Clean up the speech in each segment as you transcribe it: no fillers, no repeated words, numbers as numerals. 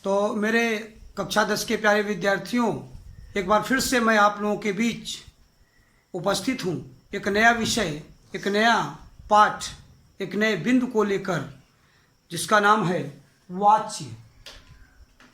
तो मेरे कक्षा 10 के प्यारे विद्यार्थियों, एक बार फिर से मैं आप लोगों के बीच उपस्थित हूँ एक नया विषय, एक नया पाठ, एक नए बिंदु को लेकर, जिसका नाम है वाच्य।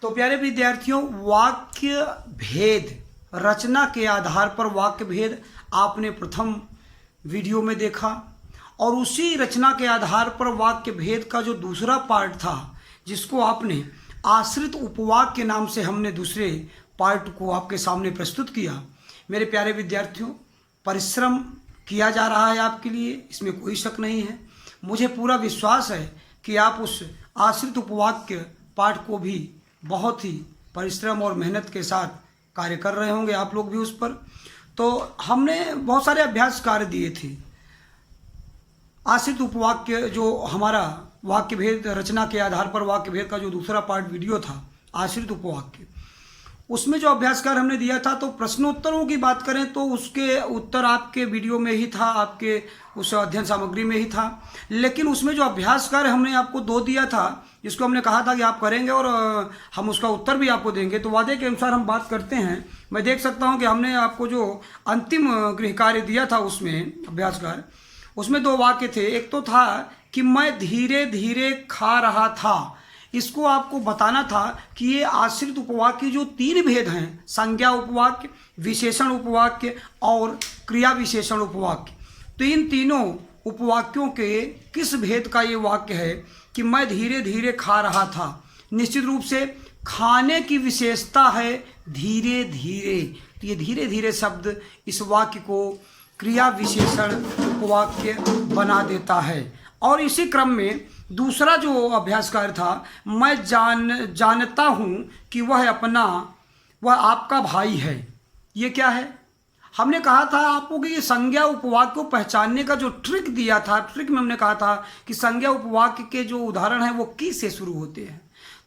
तो प्यारे विद्यार्थियों, वाक्य भेद, रचना के आधार पर वाक्य भेद आपने प्रथम वीडियो में देखा, और उसी रचना के आधार पर वाक्य भेद का जो दूसरा पार्ट था, जिसको आपने आश्रित उपवाक्य के नाम से हमने दूसरे पार्ट को आपके सामने प्रस्तुत किया। मेरे प्यारे विद्यार्थियों, परिश्रम किया जा रहा है आपके लिए, इसमें कोई शक नहीं है। मुझे पूरा विश्वास है कि आप उस आश्रित उपवाक्य पाठ को भी बहुत ही परिश्रम और मेहनत के साथ कार्य कर रहे होंगे, आप लोग भी उस पर। तो हमने बहुत सारे अभ्यास कार्य दिए थे। आश्रित उपवाक्य जो हमारा वाक्य भेद, रचना के आधार पर वाक्य भेद का जो दूसरा पार्ट वीडियो था, आश्रित उपवाक्य, उसमें जो अभ्यास कार्य हमने दिया था, तो प्रश्नोत्तरों की बात करें तो उसके उत्तर आपके वीडियो में ही था, आपके उस अध्ययन सामग्री में ही था। लेकिन उसमें जो अभ्यास कार्य हमने आपको 2 दिया था, जिसको हमने कहा था कि आप करेंगे और हम उसका उत्तर भी आपको देंगे, तो वादे के अनुसार हम बात करते हैं। मैं देख सकता हूं कि हमने आपको जो अंतिम गृह कार्य दिया था, उसमें अभ्यास कार्य, उसमें 2 वाक्य थे। एक तो था कि मैं धीरे धीरे खा रहा था। इसको आपको बताना था कि ये आश्रित उपवाक्य जो 3 भेद हैं, संज्ञा उपवाक्य, विशेषण उपवाक्य और क्रिया विशेषण उपवाक्य, तो इन तीनों उपवाक्यों के किस भेद का ये वाक्य है कि मैं धीरे धीरे खा रहा था। निश्चित रूप से खाने की विशेषता है धीरे धीरे, तो ये धीरे धीरे शब्द इस वाक्य को क्रिया विशेषण उपवाक्य बना देता है। और इसी क्रम में दूसरा जो अभ्यास कार्य था, मैं जानता हूँ कि वह आपका भाई है। ये क्या है? हमने कहा था आपको कि ये संज्ञा उपवाक्य को पहचानने का जो ट्रिक दिया था, ट्रिक में हमने कहा था कि संज्ञा उपवाक्य के जो उदाहरण हैं वो की से शुरू होते हैं।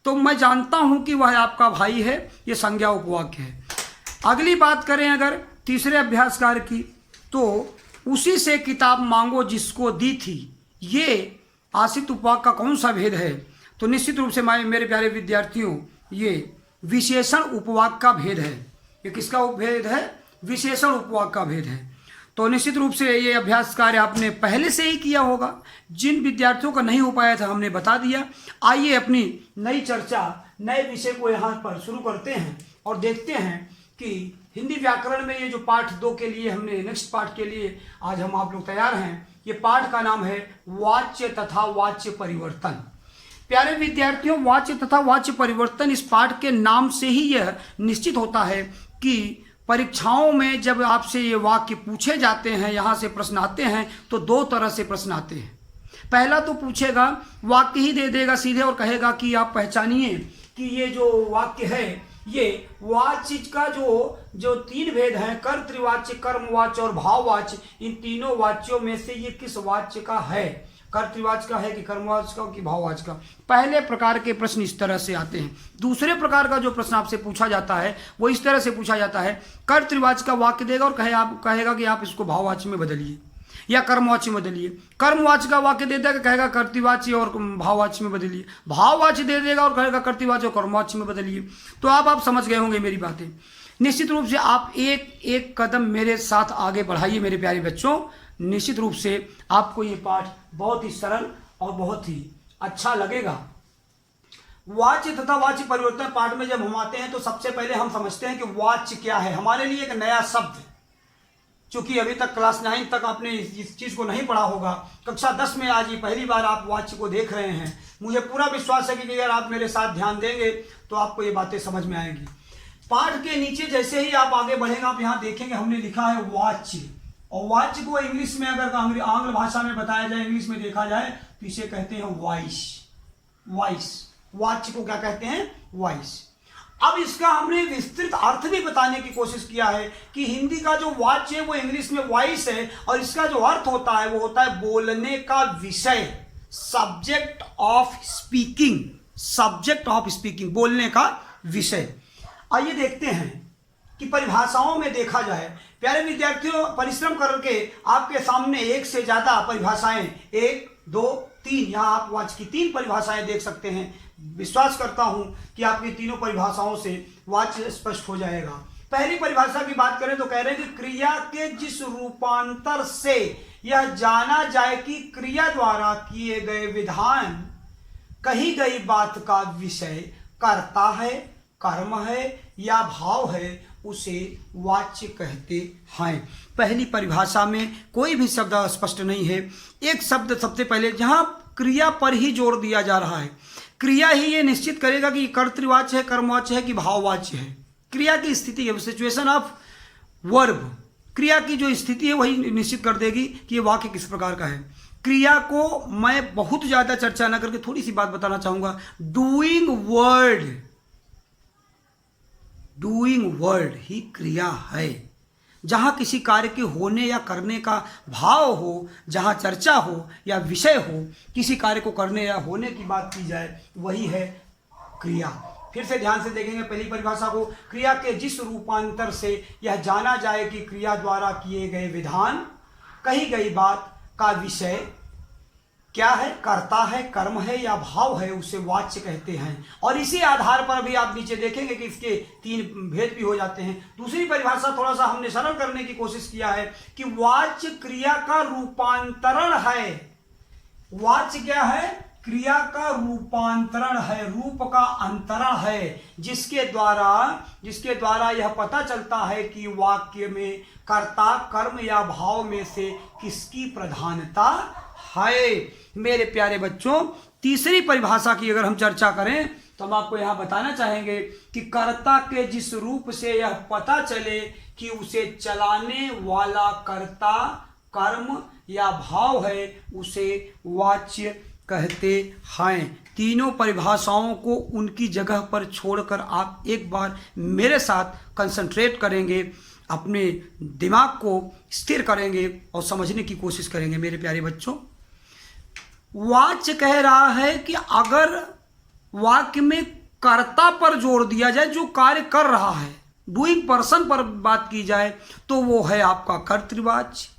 तो मैं जानता हूँ कि वह आपका भाई है, ये संज्ञा उपवाक्य है। अगली बात करें अगर तीसरे अभ्यास कार्य की, तो उसी से किताब मांगो जिसको दी थी, ये आश्रित उपवाक्य का कौन सा भेद है? तो निश्चित रूप से मेरे प्यारे विद्यार्थियों, ये विशेषण उपवाक्य का भेद है। ये किसका भेद है? विशेषण उपवाक्य का भेद है। तो निश्चित रूप से ये अभ्यास कार्य आपने पहले से ही किया होगा। जिन विद्यार्थियों का नहीं हो पाया था हमने बता दिया। आइए अपनी नई चर्चा, नए विषय को यहाँ पर शुरू करते हैं और देखते हैं कि हिंदी व्याकरण में ये जो पाठ 2 के लिए हमने, नेक्स्ट पाठ के लिए आज हम आप लोग तैयार हैं। ये पाठ का नाम है वाच्य तथा वाच्य परिवर्तन। प्यारे विद्यार्थियों, वाच्य तथा वाच्य परिवर्तन, इस पाठ के नाम से ही यह निश्चित होता है कि परीक्षाओं में जब आपसे ये वाक्य पूछे जाते हैं, यहाँ से प्रश्न आते हैं, तो 2 तरह से प्रश्न आते हैं। पहला तो पूछेगा, वाक्य ही दे देगा सीधे और कहेगा कि आप पहचानिए कि ये जो वाक्य है, ये वाच्य का जो 3 भेद हैं, कर्तृवाच्य, कर्मवाच्य और भाववाच्य, इन तीनों वाच्यों में से ये किस वाच्य का है? कर्तृवाच्य का है कि कर्मवाच्य का कि भाववाच्य का? पहले प्रकार के प्रश्न इस तरह से आते हैं। दूसरे प्रकार का जो प्रश्न आपसे पूछा जाता है वो इस तरह से पूछा जाता है, कर्तृवाच्य का वाक्य देगा और कहेगा कि आप इसको भाववाच्य में बदलिए या कर्मवाच्य में बदलिए। कर्मवाच्य का वाक्य दे देगा, कहेगा कर्तृवाच्य और भाववाच्य में बदलिए। भाववाच्य दे देगा और कहेगा कर्तृवाच्य और कर्मवाच्य में बदलिए। तो आप समझ गए होंगे मेरी बातें। निश्चित रूप से आप एक एक कदम मेरे साथ आगे बढ़ाइए मेरे प्यारे बच्चों। निश्चित रूप से आपको ये पाठ बहुत ही सरल और बहुत ही अच्छा लगेगा। वाच्य तथा वाच्य परिवर्तन पाठ में जब हम आते हैं तो सबसे पहले हम समझते हैं कि वाच्य क्या है। हमारे लिए एक नया शब्द, चूंकि अभी तक क्लास 9 तक आपने इस चीज़ को नहीं पढ़ा होगा, कक्षा 10 में आज ही पहली बार आप वाच्य को देख रहे हैं। मुझे पूरा विश्वास है कि अगर आप मेरे साथ ध्यान देंगे तो आपको ये बातें समझ में आएंगी। पाठ के नीचे जैसे ही आप आगे बढ़ेंगे, आप यहाँ देखेंगे हमने लिखा है वाच्य, और वाच्य को इंग्लिश में अगर आंग्ल भाषा में बताया जाए, इंग्लिश में देखा जाए, तो इसे कहते हैं वॉइस। वॉइस, वाच्य को क्या कहते हैं? वॉइस। अब इसका हमने विस्तृत अर्थ भी बताने की कोशिश किया है कि हिंदी का जो वाच्य है वो इंग्लिश में वॉइस है, और इसका जो अर्थ होता है वो होता है बोलने का विषय, subject of speaking. Subject of speaking, बोलने का विषय। आइए देखते हैं कि परिभाषाओं में देखा जाए। प्यारे विद्यार्थियों, परिश्रम करके आपके सामने 1 से ज़्यादा परिभाषाएं, 1, 2, तीन, यहाँ आप वाच्य की 3 परिभाषाएं देख सकते हैं। विश्वास करता हूं कि आपकी तीनों परिभाषाओं से वाच्य स्पष्ट हो जाएगा। पहली परिभाषा की बात करें तो कह रहे हैं कि क्रिया के जिस रूपांतर से यह जाना जाए कि क्रिया द्वारा किए गए विधान, कही गई बात का विषय कर्ता है, कर्म है या भाव है, उसे वाच्य कहते हैं। पहली परिभाषा में कोई भी शब्द स्पष्ट नहीं है। एक शब्द सबसे पहले जहां क्रिया पर ही जोर दिया जा रहा है, क्रिया ही ये निश्चित करेगा कि कर्तृवाच्य है, कर्मवाच्य है कि भाववाच्य है। क्रिया की स्थिति है, सिचुएशन ऑफ वर्ब, क्रिया की जो स्थिति है वही निश्चित कर देगी कि ये वाक्य किस प्रकार का है। क्रिया को मैं बहुत ज्यादा चर्चा न करके थोड़ी सी बात बताना चाहूंगा। डूइंग वर्ड ही क्रिया है। जहां किसी कार्य के होने या करने का भाव हो, जहां चर्चा हो या विषय हो, किसी कार्य को करने या होने की बात की जाए, वही है क्रिया। फिर से ध्यान से देखेंगे पहली परिभाषा को। क्रिया के जिस रूपांतर से यह जाना जाए कि क्रिया द्वारा किए गए विधान, कही गई बात का विषय क्या है, कर्ता है, कर्म है या भाव है, उसे वाच्य कहते हैं। और इसी आधार पर भी आप नीचे देखेंगे कि इसके 3 भेद भी हो जाते हैं। दूसरी परिभाषा थोड़ा सा हमने सरल करने की कोशिश किया है कि वाच्य क्रिया का रूपांतरण है। वाच्य क्या है? क्रिया का रूपांतरण है, रूप का अंतरण है, जिसके द्वारा यह पता चलता है कि वाक्य में कर्ता, कर्म या भाव में से किसकी प्रधानता है। मेरे प्यारे बच्चों, तीसरी परिभाषा की अगर हम चर्चा करें तो हम आपको यहां बताना चाहेंगे कि कर्ता के जिस रूप से यह पता चले कि उसे चलाने वाला कर्ता, कर्म या भाव है, उसे वाच्य कहते हैं। तीनों परिभाषाओं को उनकी जगह पर छोड़कर आप एक बार मेरे साथ कंसंट्रेट करेंगे, अपने दिमाग को स्थिर करेंगे और समझने की कोशिश करेंगे। मेरे प्यारे बच्चों, वाच्य कह रहा है कि अगर वाक्य में कर्ता पर जोर दिया जाए, जो कार्य कर रहा है, डूइंग पर्सन पर बात की जाए, तो वो है आपका कर्तृवाच्य।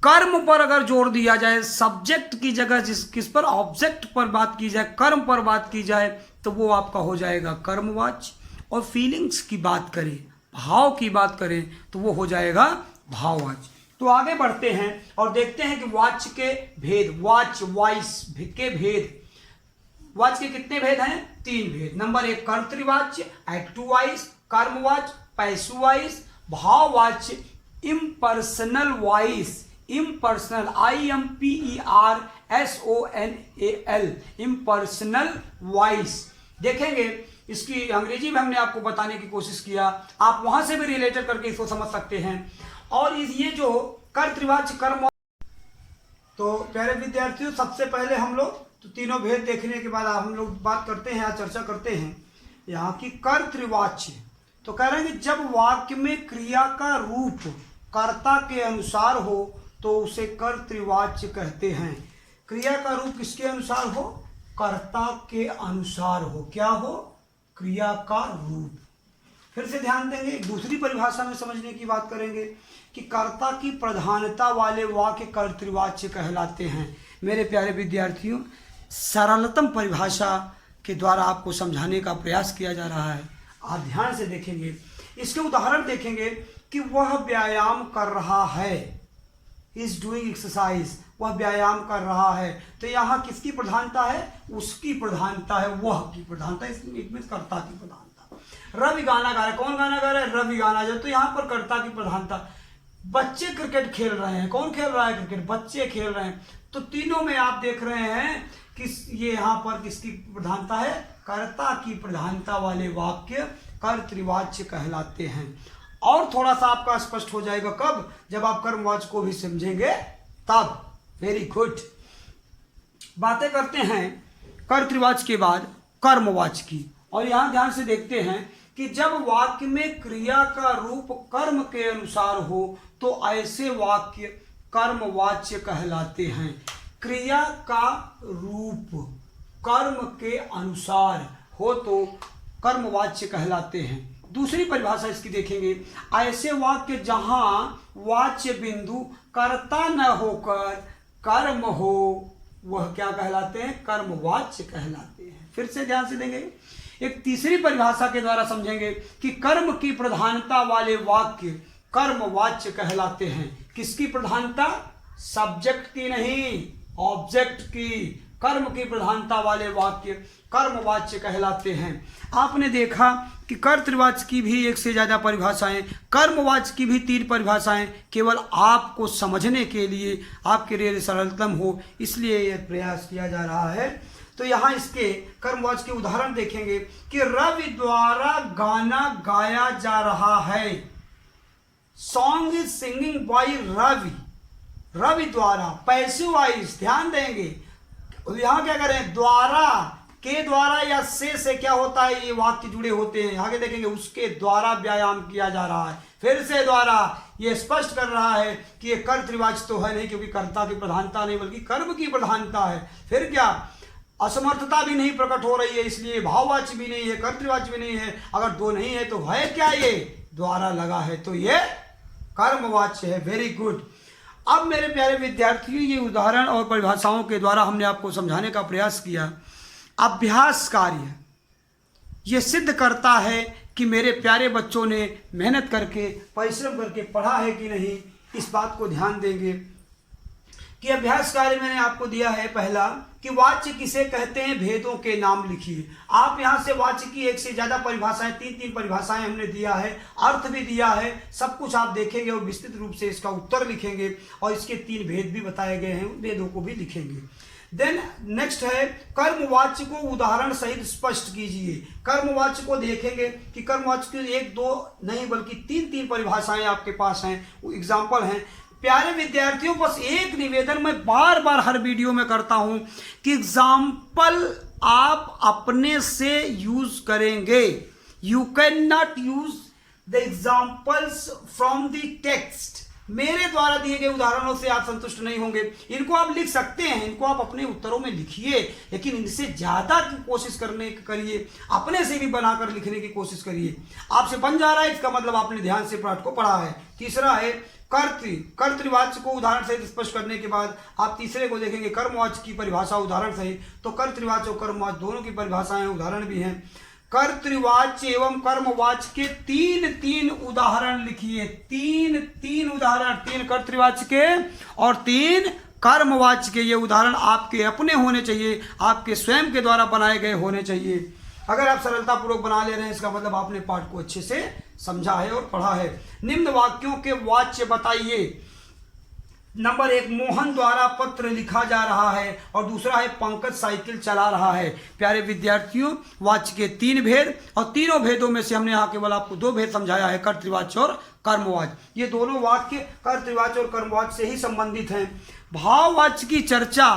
कर्म पर अगर जोर दिया जाए, सब्जेक्ट की जगह किस पर, ऑब्जेक्ट पर बात की जाए, कर्म पर बात की जाए, तो वो आपका हो जाएगा कर्मवाच्य। और फीलिंग्स की बात करें, भाव की बात करें, तो वो हो जाएगा भाववाच्य। तो आगे बढ़ते हैं और देखते हैं कि वाच्य के भेद, वाच्य वॉइस के भेद। वाच्य के कितने भेद हैं? 3 भेद। नंबर 1 कर्तृवाच्य, एक्टिव वॉइस, कर्मवाच्य, पैसिव वॉइस, भाववाच्य, impersonal voice, impersonal, IMPERSONAL, impersonal voice. देखेंगे इसकी अंग्रेजी में हमने आपको बताने की कोशिश किया, आप वहां से भी रिलेटेड करके इसको समझ सकते हैं। और ये जो कर्तृवाच्य, कर्म, तो प्यारे विद्यार्थियों, सबसे पहले हम लोग तो तीनों भेद देखने के बाद हम लोग बात करते हैं या चर्चा करते हैं यहाँ की कर्तृवाच्य। तो कह रहे हैं कि जब वाक्य में क्रिया का रूप कर्ता के अनुसार हो तो उसे कर्तृवाच्य कहते हैं। क्रिया का रूप किसके अनुसार हो? कर्ता के अनुसार हो। क्या हो? क्रिया का रूप। फिर से ध्यान देंगे, दूसरी परिभाषा में समझने की बात करेंगे कि कर्ता की प्रधानता वाले वाक्य कर्तृवाच्य कहलाते हैं। मेरे प्यारे विद्यार्थियों, सरलतम परिभाषा के द्वारा आपको समझाने का प्रयास किया जा रहा है। आप ध्यान से देखेंगे, इसके उदाहरण देखेंगे कि वह व्यायाम कर रहा है, इज डूइंग एक्सरसाइज, वह व्यायाम कर रहा है। तो यहाँ किसकी प्रधानता है? उसकी प्रधानता है, वह की प्रधानता, इसमें कर्ता की प्रधानता। रवि गाना गा रहा है, कौन गाना गा रहा है? रवि गाना जो, तो यहाँ पर कर्ता की प्रधानता। बच्चे क्रिकेट खेल रहे हैं, कौन खेल रहा है क्रिकेट? बच्चे खेल रहे हैं। तो तीनों में आप देख रहे हैं कि ये यहाँ पर किसकी प्रधानता है? कर्ता की प्रधानता वाले वाक्य कर्तृवाच्य कहलाते हैं। और थोड़ा सा आपका स्पष्ट हो जाएगा कब? जब आप कर्मवाच्य को भी समझेंगे तब। Very good. बातें करते हैं कर्तृवाच्य के बाद कर्मवाच्य की। और यहां ध्यान से देखते हैं कि जब वाक्य में क्रिया का रूप कर्म के अनुसार हो तो ऐसे वाक्य कर्मवाच्य कहलाते हैं। क्रिया का रूप कर्म के अनुसार हो तो कर्मवाच्य कहलाते हैं। दूसरी परिभाषा इसकी देखेंगे, ऐसे वाक्य जहां वाच्य बिंदु कर्ता न होकर कर्म हो वह क्या कहलाते हैं? कर्मवाच्य कहलाते हैं। फिर से ध्यान से देंगे, एक तीसरी परिभाषा के द्वारा समझेंगे कि कर्म की प्रधानता वाले वाक्य कर्मवाच्य कहलाते हैं। किसकी प्रधानता? सब्जेक्ट की नहीं, ऑब्जेक्ट की। कर्म की प्रधानता वाले वाक्य कर्मवाच्य कहलाते हैं। आपने देखा कि कर्तृवाच्य की भी एक से ज़्यादा परिभाषाएं, कर्मवाच्य की भी 3 परिभाषाएं, केवल आपको समझने के लिए, आपके लिए सरलतम हो इसलिए यह प्रयास किया जा रहा है। तो यहाँ इसके कर्मवाच्य के उदाहरण देखेंगे कि रवि द्वारा गाना गाया जा रहा है। Song is singing by Ravi. Ravi द्वारा, पैसिव वॉइस, ध्यान देंगे। यहाँ क्या करें? द्वारा, के द्वारा या से क्या होता है? ये वाक्य जुड़े होते हैं। आगे देखेंगे, उसके द्वारा व्यायाम किया जा रहा है। फिर से द्वारा, ये स्पष्ट कर रहा है कि ये कर्तृवाच्य तो है नहीं, क्योंकि कर्ता की प्रधानता नहीं बल्कि कर्म की प्रधानता है। फिर क्या? असमर्थता भी नहीं प्रकट हो रही है, इसलिए भाववाच्य भी नहीं है, कर्तृवाच्य भी नहीं है। अगर दो नहीं है तो है क्या? ये द्वारा लगा है, तो ये कर्मवाच्य है। Very good. अब मेरे प्यारे विद्यार्थियों, ये उदाहरण और परिभाषाओं के द्वारा हमने आपको समझाने का प्रयास किया। अभ्यास कार्य ये सिद्ध करता है कि मेरे प्यारे बच्चों ने मेहनत करके, परिश्रम करके पढ़ा है कि नहीं। इस बात को ध्यान देंगे कि अभ्यास कार्य मैंने आपको दिया है पहला कि वाच्य किसे कहते हैं, भेदों के नाम लिखिए। आप यहाँ से वाच्य की एक से ज़्यादा परिभाषाएं, 3 परिभाषाएं हमने दिया है, अर्थ भी दिया है, सब कुछ आप देखेंगे और विस्तृत रूप से इसका उत्तर लिखेंगे और इसके 3 भेद भी बताए गए हैं, उन भेदों को भी लिखेंगे। देन नेक्स्ट है कर्मवाच्य को उदाहरण सहित स्पष्ट कीजिए। कर्मवाच्य को देखेंगे कि कर्मवाच्य की 1-2 नहीं बल्कि 3 परिभाषाएं आपके पास हैं, वो एग्जाम्पल हैं। प्यारे विद्यार्थियों, बस एक निवेदन मैं बार बार हर वीडियो में करता हूं कि एग्जाम्पल आप अपने से यूज करेंगे। You can not use the examples from the text. मेरे द्वारा दिए गए उदाहरणों से आप संतुष्ट नहीं होंगे। इनको आप लिख सकते हैं, इनको आप अपने उत्तरों में लिखिए, लेकिन इनसे ज्यादा की कोशिश करिए, अपने से भी बनाकर लिखने की कोशिश करिए। आपसे बन जा रहा है, इसका मतलब आपने ध्यान से पाठ को पढ़ा है। तीसरा है कर्तृवाच्य को उदाहरण सहित स्पष्ट करने के बाद आप तीसरे को देखेंगे कर्मवाच्य की परिभाषा उदाहरण सहित। तो कर्तृवाच्य और कर्मवाच्य दोनों की परिभाषाएं, उदाहरण भी हैं। कर्तृवाच्य एवं कर्मवाच्य के 3 उदाहरण लिखिए। 3 उदाहरण, 3 कर्तृवाच्य के और 3 कर्मवाच्य के। ये उदाहरण आपके अपने होने चाहिए, आपके स्वयं के द्वारा बनाए गए होने चाहिए। अगर आप सरलतापूर्वक बना ले रहे हैं, इसका मतलब आपने पाठ को अच्छे से समझा है और पढ़ा है। निम्न वाक्यों के वाच्य बताइए। नंबर 1, मोहन द्वारा पत्र लिखा जा रहा है, और दूसरा है पंकज साइकिल चला रहा है। प्यारे विद्यार्थियों, वाच्य के 3 भेद, और तीनों भेदों में से हमने यहाँ केवल आपको 2 भेद समझाया है, कर्तृवाच्य और कर्मवाच्य। ये दोनों वाक्य कर्तृवाच्य और कर्मवाच्य से ही संबंधित हैं। भाववाच्य की चर्चा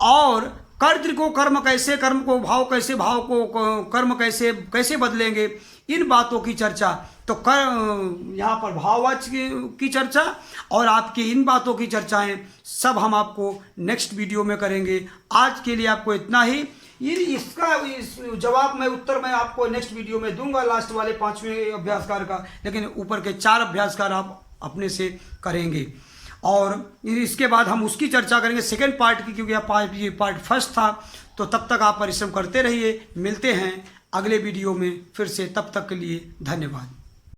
और कर्तृ को कर्म कैसे, कर्म को भाव कैसे, भाव को कर्म कैसे बदलेंगे, इन बातों की चर्चा। तो यहाँ पर भाववाच्य की चर्चा और आपकी इन बातों की चर्चाएं सब हम आपको नेक्स्ट वीडियो में करेंगे। आज के लिए आपको इतना ही। इसका जवाब मैं, उत्तर मैं आपको नेक्स्ट वीडियो में दूंगा, लास्ट वाले 5वें अभ्यासकार का, लेकिन ऊपर के 4 अभ्यासकार आप अपने से करेंगे। और इसके बाद हम उसकी चर्चा करेंगे सेकेंड पार्ट की, क्योंकि ये पार्ट फर्स्ट था। तो तब तक आप परिश्रम करते रहिए। मिलते हैं अगले वीडियो में फिर से, तब तक के लिए धन्यवाद।